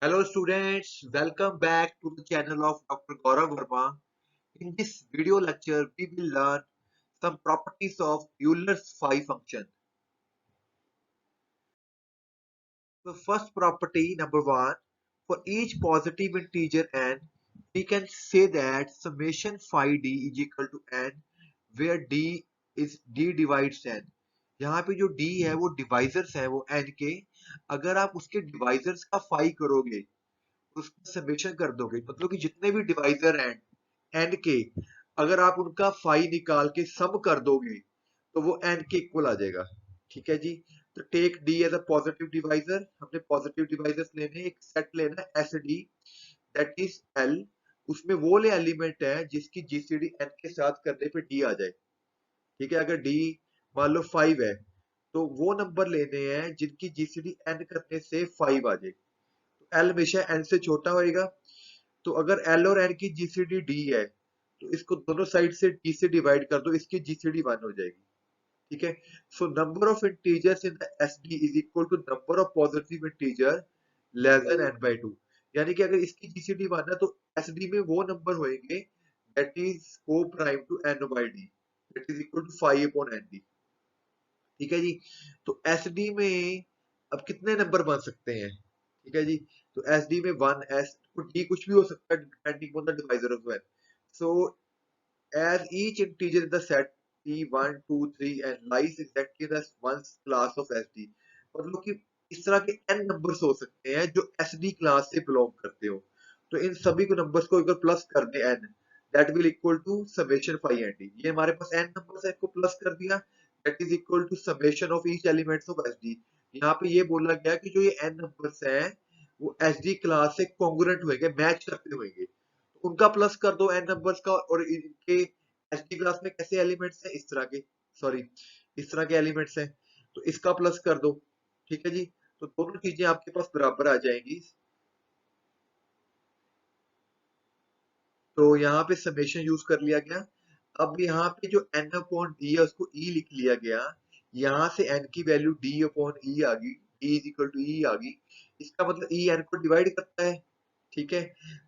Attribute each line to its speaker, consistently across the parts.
Speaker 1: Hello students, welcome back to the channel of Dr. Gaurav Verma. In this video lecture, we will learn some properties of Euler's phi function. So first property number one, for each positive integer n, we can say that summation phi d is equal to n, where d is d divides n. यहाँ पे जो d है वो divisors है वो n के, अगर आप उसके डिवाइजर्स का phi करोगे उसका समेशन कर दोगे मतलब कि जितने भी डिवाइजर हैं एन के, अगर आप उनका फाई निकाल के सम कर दोगे तो वो एन के इक्वल आ जाएगा। ठीक है जी। तो take D as a positive divisor, हमने पॉजिटिव डिवाइजर्स लेने, एक सेट लेना S D that is L, उसमें वो ले एलिमेंट है जिसकी जीसीडी एन के साथ करने पे डी आ जाए। ठीक है, अगर डी मान लो 5 है तो वो नंबर लेने हैं जिनकी जीसीडी एन करने से 5 आ जाए। एल हमेशा एन से छोटा होएगा, तो अगर एल और एन की जीसीडी डी है तो इसको दोनों साइड से डी से डिवाइड कर दो, इसकी जीसीडी 1 हो जाएगी। ठीक है। So number of integers in the SD is equal to number of positive integer less than N by two. यानी कि अगर इसकी जीसीडी 1 है तो एसडी में वो नंबर होंगे that is coprime to N by D, that is equal to 5 upon N D. ठीक है जी। तो एसडी में अब कितने नंबर बन सकते हैं? ठीक है जी। तो एस डी में 1 एस डी कुछ भी हो सकता है depending on the divisor of N. So as each integer in the set p 1 2 3 and lies exactly in the one's class of sd, मतलब कि इस तरह के n नंबर्स हो सकते हैं जो sd क्लास से बिलोंग करते हो। तो इन सभी को नंबर्स को अगर प्लस कर दे n, that will equal to summation phi N D. ये हमारे पास n नंबर्स है, इसको प्लस कर दिया, that is equal to summation of each elements of sd। यहाँ पे ये बोला गया कि जो ये n नंबर्स हैं वो sd क्लास से कॉन्ग्रुएंट होंगे, मैच करते होंगे, उनका प्लस कर दो एन नंबर्स का। और इनके एसडी क्लास में कैसे एलिमेंट्स हैं, इस तरह के, सॉरी इस तरह के एलिमेंट्स हैं, तो इसका प्लस कर दो। ठीक है जी। तो दोनों चीजें आपके पास बराबर आ जाएंगी। तो यहाँ पे समेशन यूज कर लिया गया। अब यहाँ पे जो n अपॉन डी है उसको e लिख लिया गया, यहाँ से n की वैल्यू d अपॉन e आ गई, d is equal to e आ गई। इसका मतलब e n को डिवाइड करता है। ठीक है।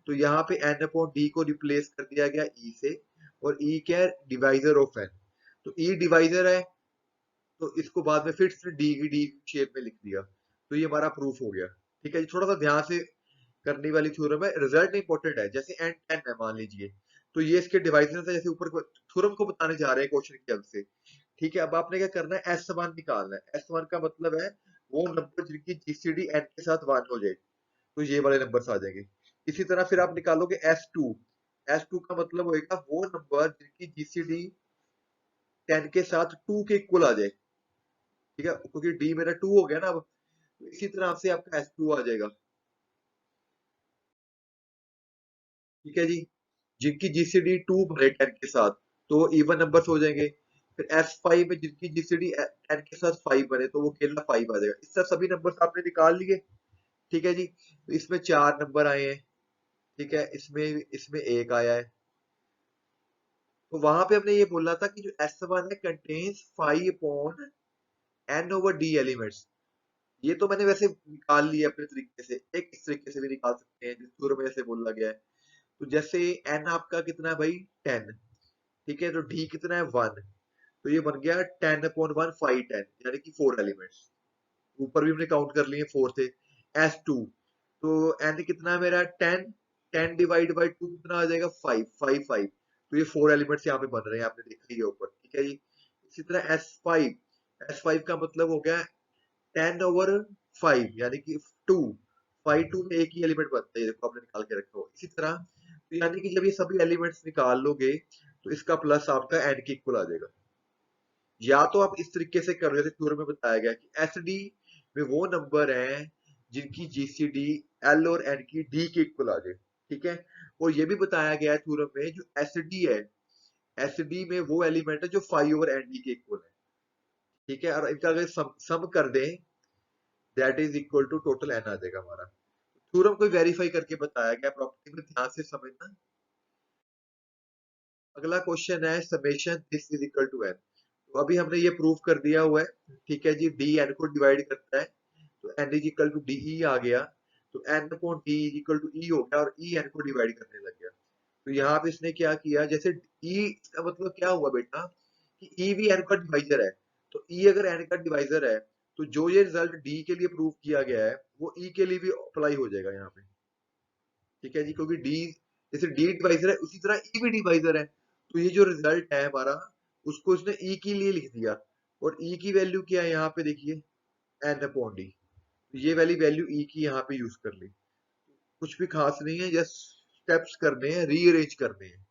Speaker 1: तो यहाँ पे n अपॉन d को रिप्लेस कर दिया गया e से, और e क्या है? Divisor of n। तो e डिवाइजर है तो इसको बाद में फिर से डी की डी शेप में लिख दिया, तो ये हमारा प्रूफ हो गया। ठीक है जी। थोड़ा सा ध्यान से करने वाली थ्योरम है, रिजल्ट इंपॉर्टेंट है। जैसे एन 10 है मान लीजिए, तो ये इसके डिवाइजर है, जैसे ऊपर थ्योरम को बताने जा रहे हैं क्वेश्चन की हेल्प से। ठीक है। अब आपने क्या करना है, एस वन निकालना है। एस वन का मतलब है वो नंबर जिनकी जीसीडी एन के साथ 1 हो जाए, तो ये वाले नंबर आ जाएंगे। इसी तरह फिर आप निकालोगे एस टू। एस टू का मतलब होगा वो नंबर जिनकी जीसीडी 10 के साथ 2 के इक्वल आ जाए। ठीक है, क्योंकि डी मेरा 2 हो गया ना अब, तो इसी तरह से आपका एस टू आ जाएगा। ठीक है जी। जिनकी जीसीडी 2 भरे 10 के साथ, तो वो इवन नंबर्स हो जाएंगे। फिर एस फाइव में जिनकी जीसीडी 10 के साथ 5 बने तो वो अकेला 5 आ जाएगा। इस तरह सभी नंबर्स आपने निकाल लिए। ठीक है जी। तो इसमें 4 नंबर आए हैं। ठीक है, इसमें इसमें एक आया है। तो वहां पे हमने ये बोला था कि जो एस वन है contains 5 upon n over d elements. ये तो मैंने वैसे निकाल लिया अपने तरीके से, एक इस तरीके से भी निकाल सकते हैं जिस सूत्र में ऐसे बोला गया है। तो जैसे एन आपका कितना है भाई, 10। ठीक है, तो डी कितना है, 1। तो ये बन गया 10 अपॉन 1 5 10, यानी कि 4 एलिमेंट्स। ऊपर भी हमने काउंट कर लिए 4 थे। एस टू, तो एन कितना है मेरा 10, 10 डिवाइड बाई 2 कितना आ जाएगा, 5 5 5। तो ये 4 एलिमेंट्स यहाँ पे बन रहे हैं, आपने देखा ही है ऊपर। ठीक है जी। इसी तरह एस फाइव, एस फाइव का मतलब हो गया 10 ओवर 5, यानी कि 2। 5 2 में एक ही एलिमेंट बनता है, ये देखो आपने निकाल के रखा हो। इसी तरह तो यानी कि जब ये सभी एलिमेंट्स निकाल लोगे तो इसका प्लस आपका एन के इक्वल आ जाएगा। या तो आप इस तरीके से कर रहे हो, जैसे थ्योरम में बताया गया कि एस डी में वो नंबर हैं जिनकी जीसीडी एल और एन की डी के इक्वल आ जाए। ठीक है। और ये भी बताया गया है थ्योरम में जो एस डी है, एस डी में वो एलिमेंट है जो 5 ओवर एन डी के इक्वल है। ठीक है। और इनका अगर सम कर दें, that is equal to total N आ जाएगा हमारा। थ्योरम को वेरीफाई करके बताया गया, प्रॉपर्टी में ध्यान से समझना। अगला क्वेश्चन है summation this is equal to n. तो अभी हमने ये प्रूव कर दिया हुआ है। ठीक है जी। डी एन को डिवाइड करता है, तो N is equal to D E आ गया। तो n upon D equal to E हो गया और ई एन को डिवाइड करने लग गया। तो यहाँ पे इसने क्या किया, जैसे ई का मतलब क्या हुआ बेटा कि ई भी एन का डिवाइजर है। तो ई अगर एन का डिवाइजर है तो जो ये रिजल्ट डी के लिए प्रूव किया गया है वो ई के लिए भी अप्लाई हो जाएगा यहाँ पे। ठीक है जी, क्योंकि डी जैसे डी डिवाइजर है उसी तरह ई भी डिवाइजर है। तो ये जो रिजल्ट है हमारा उसको इसने ई के लिए लिख दिया और ई की वैल्यू क्या है यहाँ पे देखिए एन अपॉन डी। ये वाली वैल्यू ई की यहाँ पे यूज कर ली। कुछ भी खास नहीं है, जस्ट स्टेप्स करने हैं, रीअरेंज करने हैं।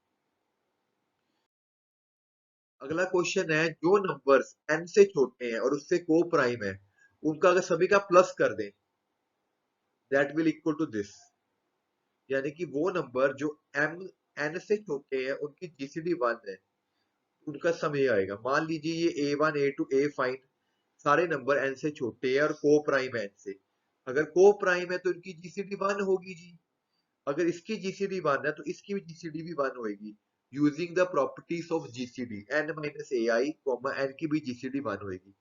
Speaker 1: अगला क्वेश्चन है जो नंबर्स n से छोटे हैं और उससे को प्राइम है उनका अगर सभी का प्लस कर दें that will equal to this. यानी कि वो नंबर जो m n से छोटे हैं उनकी जीसीडी 1 है उनका सम ये आएगा। मान लीजिए ये a1 a2 a फाइन सारे नंबर n से छोटे हैं और को प्राइम है n से। अगर को प्राइम है तो इनकी जीसीडी 1 होगी जी। अगर इसकी जीसीडी 1 है तो इसकी भी जीसीडी भी 1 होगी। Using the properties of GCD n minus A I n की भी जीसीडी 1 होगी।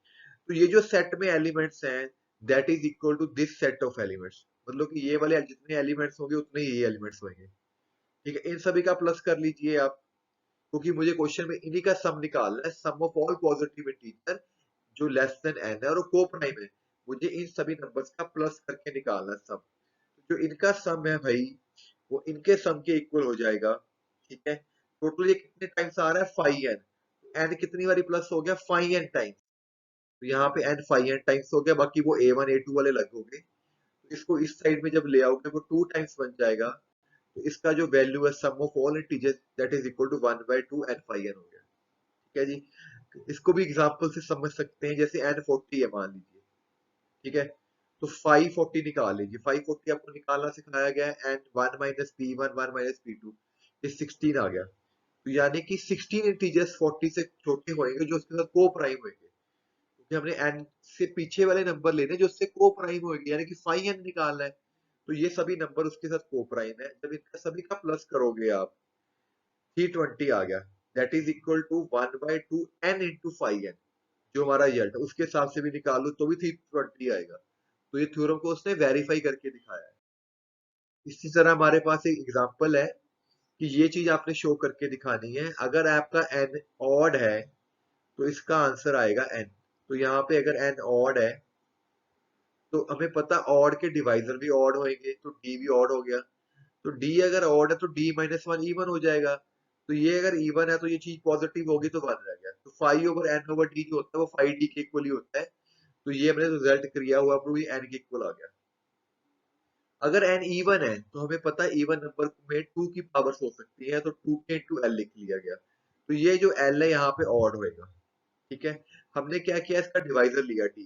Speaker 1: तो ये जो सेट में एलिमेंट्स हैं that is equal to this set of elements. मतलब कि ये वाले जितने एलिमेंट्स होंगे उतने ही ये एलिमेंट्स होंगे। ठीक है, इन सभी का प्लस कर लीजिए आप, क्योंकि मुझे क्वेश्चन में इन्हीं का सम निकालना है, sum of all positive integer जो लेस देन n है और को प्राइम है। मुझे इन सभी नंबर्स का प्लस करके निकालना है सम। जो इनका सम है भाई वो इनके सम के इक्वल हो जाएगा। ठीक है, टोटल ये कितने टाइम्स आ रहा है 5n। n कितनी बारी प्लस हो गया 5n टाइम्स। तो यहाँ पे n 5n टाइम्स हो गया, बाकी वो a1 a2 वाले लग हो गए। तो इसको इस साइड में जब ले आओगे वो 2 टाइम्स बन जाएगा। तो इसका जो वैल्यू है sum of all integers that is equal to 1/2 n 5n हो गया। ठीक है जी, इसको भी एग्जांपल से समझ सकते हैं। जैसे n 40 है मान लीजिए, ठीक है, तो 540 निकाल लीजिए। 540 आपको निकालना सिखाया गया है and 1 minus p one 1 minus p two, ये 16 आ गया। तो यानी कि 16 इंटीजर्स 40 से छोटे होंगे जो उसके साथ को प्राइम होंगे, क्योंकि हमने n से पीछे वाले नंबर लेने जो उससे को प्राइम होंगे, यानी कि 5n निकालना है। तो ये सभी नंबर उसके साथ को प्राइम है। जब इनका सभी का प्लस करोगे आप 320 आ गया, that is equal to 1/2 n into 5n। जो हमारा रिजल्ट है उसके हिसाब से भी निकालो तो भी 320 आएगा। तो ये थ्योरम को उसने वेरीफाई करके दिखाया है। इसी तरह हमारे पास एक एग्जांपल है कि ये चीज आपने शो करके दिखानी है। अगर आपका n ऑड है तो इसका आंसर आएगा n। तो यहाँ पे अगर n ऑड है तो हमें पता ऑड के डिवाइजर भी ऑड होंगे, तो d भी ऑड हो गया। तो d अगर ऑड है तो d माइनस वन इवन हो जाएगा। तो ये अगर इवन है तो ये चीज पॉजिटिव होगी तो 1 रह गया। तो 5/n/d जो होता है वो 5d के इक्वल ही होता है। तो ये हमने रिजल्ट किया हुआ प्रूव n के इक्वल आ गया। अगर n इवन है तो हमें पता है इवन नंबर में 2 की पावर्स हो सकती है, तो 2 के इंटू l लिख लिया गया। तो ये जो l है यहाँ पे ऑड होएगा। ठीक है, हमने क्या किया इसका डिवाइजर लिया d।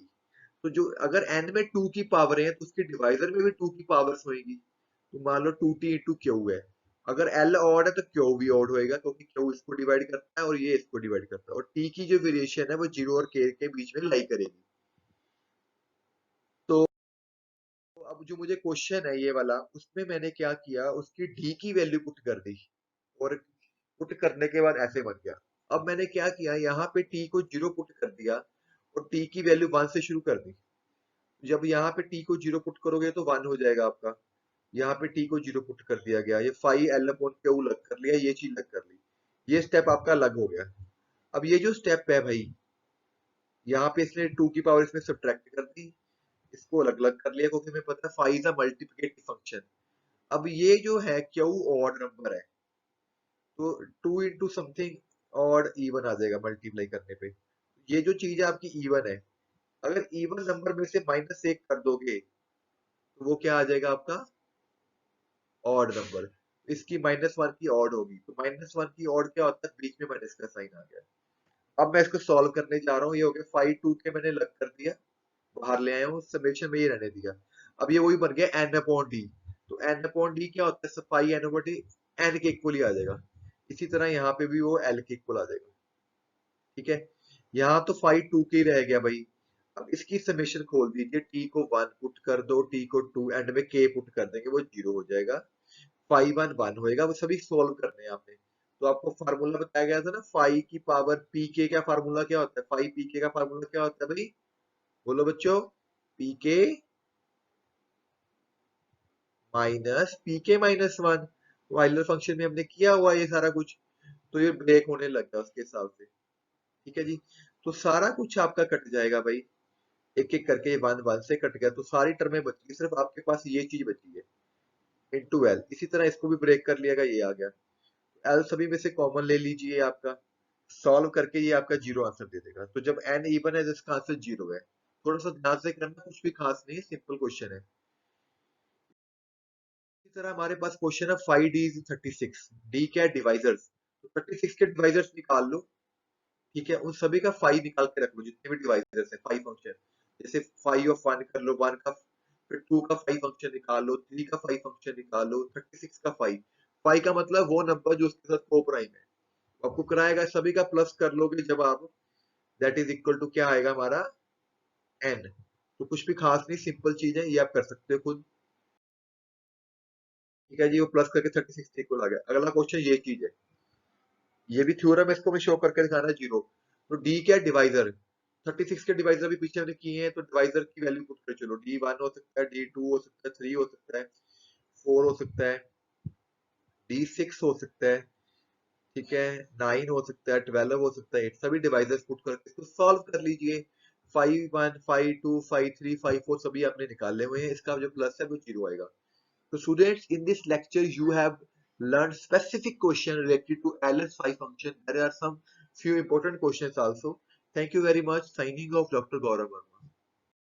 Speaker 1: तो जो अगर n में 2 की पावर है तो उसके डिवाइजर में भी 2 की पावर्स होगी। तो मान लो 2t इंटू क्यू है। अगर l ऑड है तो क्यू भी ऑड होएगा, क्योंकि क्यू इसको डिवाइड करता है और ये इसको डिवाइड करता है। और t की जो वेरिएशन है वो 0 और k के बीच में लाई करेगी। तो अब जो मुझे क्वेश्चन है ये वाला उसमें मैंने क्या किया, उसकी d की वैल्यू पुट कर दी और पुट करने के बाद ऐसे बन गया। अब मैंने क्या किया, यहाँ पे t को 0 पुट कर दिया और t की वैल्यू 1 से शुरू कर दी। जब यहाँ पे t को 0 पुट करोगे तो 1 हो जाएगा आपका। यहाँ पे t को 0 पुट कर दिया गया, ये 5l अपॉन क्यू लग कर लिया, ये चीज लग कर ली। ये स्टेप आपका अलग हो गया। अब ये जो स्टेप है भाई, यहाँ पे इसने 2 की पावर इसमें सब्ट्रैक्ट कर दी, इसको अलग अलग कर लिया, क्योंकि हमें पता है 5 इज अ मल्टीप्लिकेटिव फंक्शन। अब ये जो है क्यू ऑड नंबर है तो 2 इंटू समथिंग ऑड इवन आ जाएगा मल्टीप्लाई करने पे। ये जो चीज है आपकी इवन है। अगर इवन नंबर में से -1 कर दोगे तो वो क्या आ जाएगा आपका ऑड नंबर। इसकी -1 की ऑड होगी, तो -1 की ऑड क्या होता है, बीच में माइनस का साइन आ गया। अब मैं इसको सॉल्व करने जा रहा हूँ। ये हो गया 5 2 के मैंने लग कर दिया, बाहर ले आया हूँ, समेशन में ये रहने दिया। अब ये वही बन गया n अपॉन डी। तो n अपॉन डी क्या होता है, पाई n अपॉन डी n के इक्वल ही आ जाएगा। इसी तरह यहाँ पे भी वो l के इक्वल आ जाएगा। ठीक है, यहाँ तो 5 2 के ही रह गया भाई। अब इसकी समेशन खोल दीजिए, t को 1 पुट कर दो, t को 2, एंड में k पुट कर देंगे वो 0 हो जाएगा। 5 1 1 होएगा। वो सभी सोल्व करने हैं आपने। तो आपको फार्मूला बताया गया था ना 5 की पावर पी के का फार्मूला क्या होता है, 5 पी के का फार्मूला क्या होता है भाई, बोलो बच्चों। पी के माइनस पी के माइनस वन। वाइलर फंक्शन में हमने किया हुआ ये सारा कुछ, तो ये ब्रेक होने लग गया उसके हिसाब से। ठीक है जी। तो सारा कुछ आपका कट जाएगा भाई, एक एक करके ये वन वन से कट गया, तो सारी टर्में बची, सिर्फ आपके पास ये चीज बची है इंटू एल। इसी तरह इसको भी ब्रेक कर लिएगा, ये आ गया। एल सभी में से कॉमन ले लीजिए, आपका सॉल्व करके ये आपका जीरो आंसर दे देगा। तो जब एन इवन है तो इसका आंसर जीरो है। थोड़ा सा ध्यान से करना, कुछ भी खास नहीं है, सिंपल क्वेश्चन है। इसी तरह हमारे पास क्वेश्चन है 5d is 36। डी क्या है? डिवाइजर्स। तो 36 के डिवाइजर्स निकाल लो। ठीक है, उन सभी का 5 निकाल के रख लो, जितने भी डिवाइजर्स है 5 फंक्शन। जैसे 5 ऑफ 1 कर लो, 1 का, फिर 2 का 5 फंक्शन निकाल लो, 3 का 5 फंक्शन निकाल लो, 36 का 5। 5 का मतलब वो नंबर जो उसके साथ को प्राइम है। आपको कराएगा, सभी का प्लस कर लोगे जब आप, दैट इज इक्वल टू क्या आएगा हमारा? एन। तो कुछ भी खास नहीं, सिंपल चीज है, ये आप कर सकते हो खुद। ठीक है जी, वो प्लस करके 36 इक्वल आ गया। अगला क्वेश्चन ये चीज है, ये भी थ्योरम है, इसको भी शो करके दिखाना है जीरो। तो डी क्या है? डिवाइजर। 36 के डिवाइजर भी पीछे हमने किए हैं, तो डिवाइजर की वैल्यू पुट कर चलो। डी वन हो सकता है, डी टू हो सकता है, थ्री हो सकता है, फोर हो सकता है, डी सिक्स हो सकता है, ठीक है, नाइन हो सकता है, 12 हो सकता है, एट। सभी डिवाइजर्स पुट करके इसको सॉल्व कर लीजिए। 5 1 5 2 5 3 5 4 सभी आपने निकाले हुए हैं, इसका जो प्लस है वो जीरो आएगा। So students, in this lecture you have learned specific question related to LS5 function. There are some few important questions also. Thank you very much. Signing off, Dr. Gaurav.